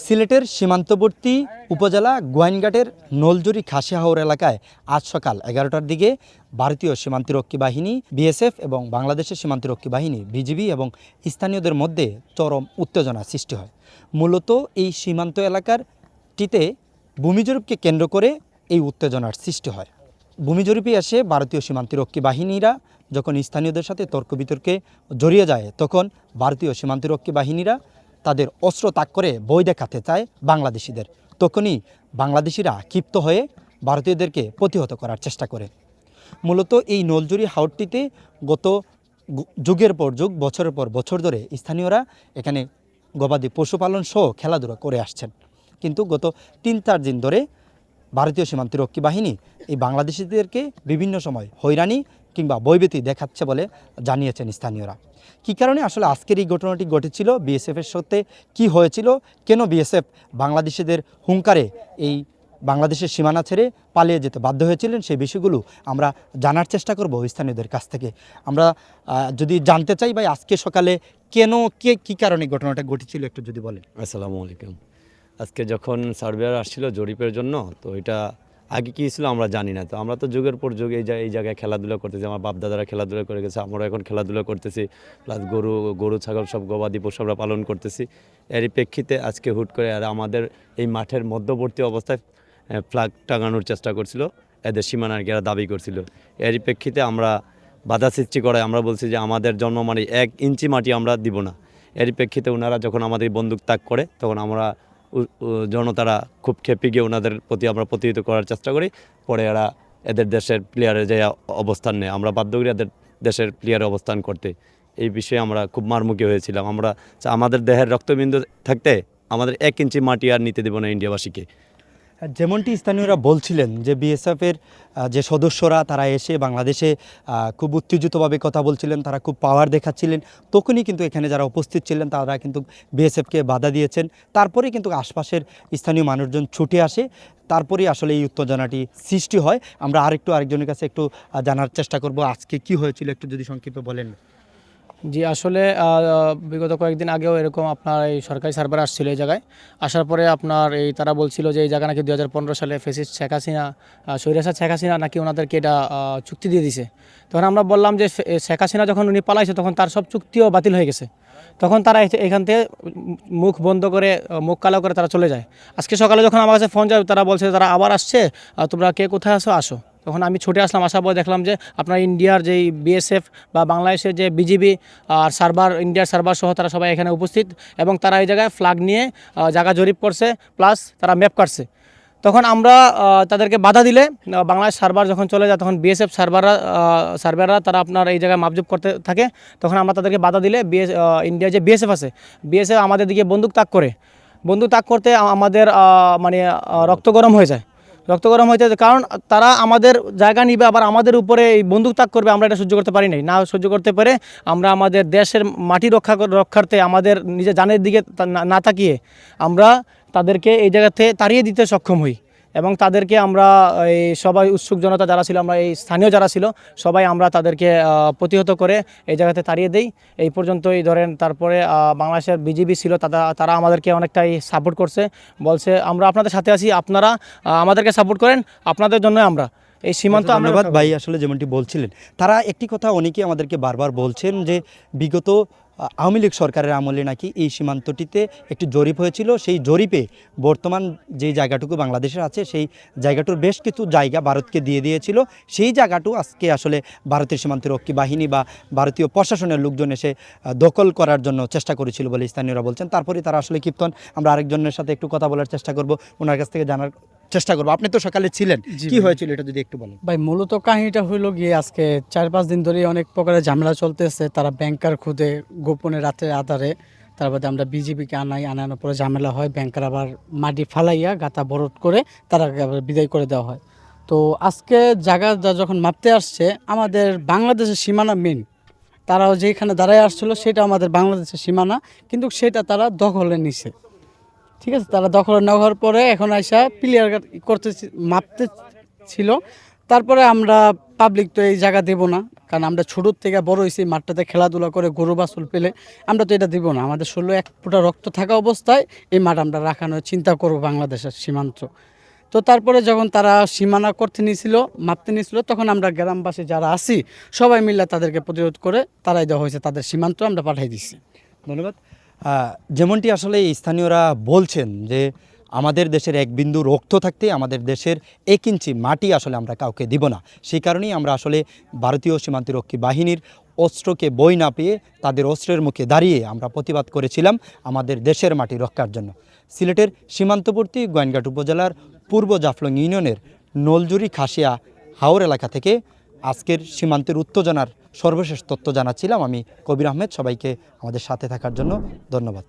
সিলেটের সীমান্তবর্তী উপজেলা গোয়াইনঘাটের নলজুরি খাসিহাওর এলাকায় আজ সকাল 11টার দিকে ভারতীয় সীমান্তরক্ষী বাহিনী বিএসএফ এবং বাংলাদেশের সীমান্তরক্ষী বাহিনী বিজিবি এবং স্থানীয়দের মধ্যে চরম উত্তেজনা সৃষ্টি হয়। মূলত এই সীমান্ত এলাকারটিতে ভূমি জরিপকে কেন্দ্র করে এই উত্তেজনার সৃষ্টি হয়। ভূমি জরিপে এসে ভারতীয় সীমান্তরক্ষী বাহিনীরা যখন স্থানীয়দের সাথে তর্ক বিতর্কে জড়িয়ে যায়, তখন ভারতীয় সীমান্তরক্ষী বাহিনীরা তাদের অস্ত্র তাক করে ভয় দেখাতে চায় বাংলাদেশিদের। তখনই বাংলাদেশিরা ক্ষিপ্ত হয়ে ভারতীয়দেরকে প্রতিহত করার চেষ্টা করে। মূলত এই নলজুরি হাওরটিতে গত যুগের পর যুগ, বছরের পর বছর ধরে স্থানীয়রা এখানে গবাদি পশুপালন সহ খেলাধুলা করে আসছেন। কিন্তু গত 3-4 দিন ধরে ভারতীয় সীমান্তরক্ষী বাহিনী এই বাংলাদেশিদেরকে বিভিন্ন সময় হয়রানি কিংবা ভয়ভীতি দেখাচ্ছে বলে জানিয়েছেন স্থানীয়রা। কী কারণে আসলে আজকের এই ঘটনাটি ঘটেছিল, বিএসএফের সাথে কি হয়েছিল, কেন বিএসএফ বাংলাদেশিদের হুঙ্কারে এই বাংলাদেশের সীমানা ছেড়ে পালিয়ে যেতে বাধ্য হয়েছিলেন, সেই বিষয়গুলো আমরা জানার চেষ্টা করব স্থানীয়দের কাছ থেকে। আমরা যদি জানতে চাই ভাই, আজকে সকালে কেন কী কারণে ঘটনাটা ঘটেছিল একটু যদি বলেন। আসসালামু আলাইকুম। আজকে যখন সার্ভেয়ার আসছিল জরিপের জন্য, তো এটা আগে কী ছিল আমরা জানি না। তো আমরা তো যুগের পর যুগ এই জায়গায় খেলাধুলা করতেছি, আমার বাপদাদারা খেলাধুলা করে গেছে, আমরা এখন খেলাধুলা করতেছি, প্লাস গরু ছাগল সব গবাদি পশু আমরা পালন করতেছি। এরই প্রেক্ষিতে আজকে হুট করে আর আমাদের এই মাঠের মধ্যবর্তী অবস্থায় ফ্ল্যাগ টাঙানোর চেষ্টা করছিল, এদের সীমানার এরা দাবি করছিল। এরই প্রেক্ষিতে আমরা বাধা সৃষ্টি করায় আমরা বলছি যে আমাদের জন্মমাটি 1 ইঞ্চি মাটি আমরা দিব না। এরই প্রেক্ষিতে ওনারা যখন আমাদের বন্দুক তাক করে, তখন আমরা জনতারা খুব খেপে গিয়ে ওনাদের প্রতি আমরা প্রতিহত করার চেষ্টা করি। পরে এরা এদের দেশের প্লেয়ারের যে অবস্থান নেয়, আমরা বাধ্য করি এদের দেশের প্লেয়ারের অবস্থান করতে। এই বিষয়ে আমরা খুব মারমুখী হয়েছিলাম। আমরা আমাদের দেহের রক্তবিন্দু থাকতে আমাদের 1 ইঞ্চি মাটি আর নিতে দেব না ইন্ডিয়াবাসীকে। যেমনটি স্থানীয়রা বলছিলেন যে বিএসএফের যে সদস্যরা তারা এসে বাংলাদেশে খুব উত্তেজিতভাবে কথা বলছিলেন, তারা খুব পাওয়ার দেখাচ্ছিলেন। তখনই কিন্তু এখানে যারা উপস্থিত ছিলেন তারা কিন্তু বিএসএফকে বাধা দিয়েছেন। তারপরেই কিন্তু আশপাশের স্থানীয় মানুষজন ছুটে আসে, তারপরেই আসলে এই উত্তেজনাটি সৃষ্টি হয়। আমরা আরেকজনের কাছে একটু জানার চেষ্টা করব আজকে কি হয়েছিল, একটু যদি সংক্ষেপে বলেন। জি, আসলে বিগত কয়েকদিন আগেও এরকম আপনার এই সরকারি সার্ভার আসছিল এই জায়গায়। আসার পরে আপনার তারা বলছিল যে এই জায়গা নাকি 2015 সালে ফ্যাসিস্ট শেখ হাসিনা, স্বৈরাচার শেখ হাসিনা নাকি ওনাদেরকে এটা চুক্তি দিয়ে দিছে। তখন আমরা বললাম যে শেখ হাসিনা যখন উনি পালাইছে তখন তার সব চুক্তিও বাতিল হয়ে গেছে। তখন তারা এখান থেকে মুখ বন্ধ করে, মুখ কালো করে তারা চলে যায়। আজকে সকালে যখন আমার কাছে ফোন যায়, তারা বলছে তারা আবার আসছে, তোমরা কে কোথায় আসো। তখন আমি ছুটে আসলাম, আসার পর দেখলাম যে আপনার ইন্ডিয়ার যেই বিএসএফ বা বাংলাদেশের যে বিজিবি আর ইন্ডিয়ার সার্ভার সহ তারা সবাই এখানে উপস্থিত, এবং তারা এই জায়গায় ফ্ল্যাগ নিয়ে জায়গা জরিপ করছে, প্লাস তারা ম্যাপ কাটছে। তখন আমরা তাদেরকে বাধা দিলে বাংলাদেশ সার্ভার যখন চলে যায়, তখন বিএসএফ সার্ভাররা তারা আপনার এই জায়গায় মাপজুপ করতে থাকে। তখন আমরা তাদেরকে বাধা দিলে ইন্ডিয়ার যে বিএসএফ আছে, বিএসএফ আমাদের দিকে বন্দুক তাক করতে আমাদের মানে রক্ত গরম হয়ে যায়। কারণ তারা আমাদের জায়গা নিবে, আবার আমাদের উপরে এই বন্দুক তাক করবে। আমরা এটা সহ্য করতে পারি না সহ্য করতে পারে আমরা আমাদের দেশের মাটি রক্ষার্থে আমাদের নিজের জানের দিকে না তাকিয়ে আমরা তাদেরকে এই জায়গাতে তাড়িয়ে দিতে সক্ষম হই। এবং তাদেরকে আমরা এই সবাই উৎসুক জনতা যারা ছিল, আমরা এই স্থানীয় যারা ছিল সবাই আমরা তাদেরকে প্রতিহত করে এই জায়গাতে তাড়িয়ে দেই। এই পর্যন্তই ধরেন। তারপরে বাংলাদেশের বিজিবি ছিল, তারা আমাদেরকে অনেকটাই সাপোর্ট করছে, বলছে আমরা আপনাদের সাথে আছি, আপনারা আমাদেরকে সাপোর্ট করেন, আপনাদের জন্য আমরা এই সীমান্ত। ধন্যবাদ ভাই। আসলে যেমনটি বলছিলেন, তারা একটি কথা অনেকেই আমাদেরকে বারবার বলছেন যে বিগত আওয়ামী লীগ সরকারের আমলে নাকি এই সীমান্তটিতে একটি জরিপ হয়েছিল। সেই জরিপে বর্তমান যে জায়গাটুকু বাংলাদেশের আছে, সেই জায়গাটুর বেশ কিছু জায়গা ভারতকে দিয়ে দিয়েছিল। সেই জায়গাটু আজকে আসলে ভারতের সীমান্তরক্ষী বাহিনী বা ভারতীয় প্রশাসনের লোকজন এসে দখল করার জন্য চেষ্টা করেছিল বলে স্থানীয়রা বলছেন। তারপরে তারা আসলে ক্ষিপ্ত হন। আমরা আরেকজনের সাথে একটু কথা বলার চেষ্টা করব, ওনার কাছ থেকে জানার চেষ্টা করবো। আপনি তো সকালে ছিলেন, কি হয়েছিল এটা যদি একটু বলেন ভাই। মূলত কাহিনীটা হইল গিয়ে আজকে 4-5 দিন ধরে অনেক প্রকারের ঝামেলা চলতেছে। তারা ব্যাংকার খুদে গোপনে রাতের আধারে, তারপরে আমরা বিজিবিকে আনানোর পরে ঝামেলা হয়। ব্যাংকার আবার মাটি ফালাইয়া গাতা বরদ করে তারা আবার বিদায় করে দেওয়া হয়। তো আজকে জায়গা যখন মাপতে আসছে, আমাদের বাংলাদেশের সীমানা মেন, তারাও যেখানে দাঁড়ায় আসছিল সেটা আমাদের বাংলাদেশের সীমানা, কিন্তু সেটা তারা দখলে নিছে। ঠিক আছে, তারা দখল নেওয়ার পরে এখন আইসা প্লেয়ার করতে মাপতে ছিল। তারপরে আমরা পাবলিক তো এই জায়গা দেব না, কারণ আমরা ছোটোর থেকে বড় হয়েছি মাঠটাতে খেলাধুলা করে গরু বাছুর পেলে আমরা তো এটা দিব না। আমাদের শরীরে এক ফোঁটা রক্ত থাকা অবস্থায় এই মাঠ আমরা রাখানোর চিন্তা করবো বাংলাদেশের সীমান্ত। তো তারপরে যখন তারা সীমানা করতে নিয়েছিল, মাপতে নিয়েছিল, তখন আমরা গ্রামবাসী যারা আছি সবাই মিলে তাদেরকে প্রতিরোধ করে তারাই দেওয়া হয়েছে, তাদের সীমান্ত আমরা পাঠিয়ে দিচ্ছি। ধন্যবাদ। যেমনটি আসলে এই স্থানীয়রা বলছেন যে আমাদের দেশের এক বিন্দু রক্ত থাকতে আমাদের দেশের 1 ইঞ্চি মাটি আসলে আমরা কাউকে দিব না। সেই কারণেই আমরা আসলে ভারতীয় সীমান্তরক্ষী বাহিনীর অস্ত্রকে বই না পেয়ে তাদের অস্ত্রের মুখে দাঁড়িয়ে আমরা প্রতিবাদ করেছিলাম আমাদের দেশের মাটি রক্ষার জন্য। সিলেটের সীমান্তবর্তী গোয়াইনঘাট উপজেলার পূর্ব জাফলং ইউনিয়নের নলজুরি খাসিয়া হাওর এলাকা থেকে আজকের সীমান্তের উত্তেজনার সর্বশেষ তথ্য জানাচ্ছিলাম আমি কবির আহমেদ। সবাইকে আমাদের সাথে থাকার জন্য ধন্যবাদ।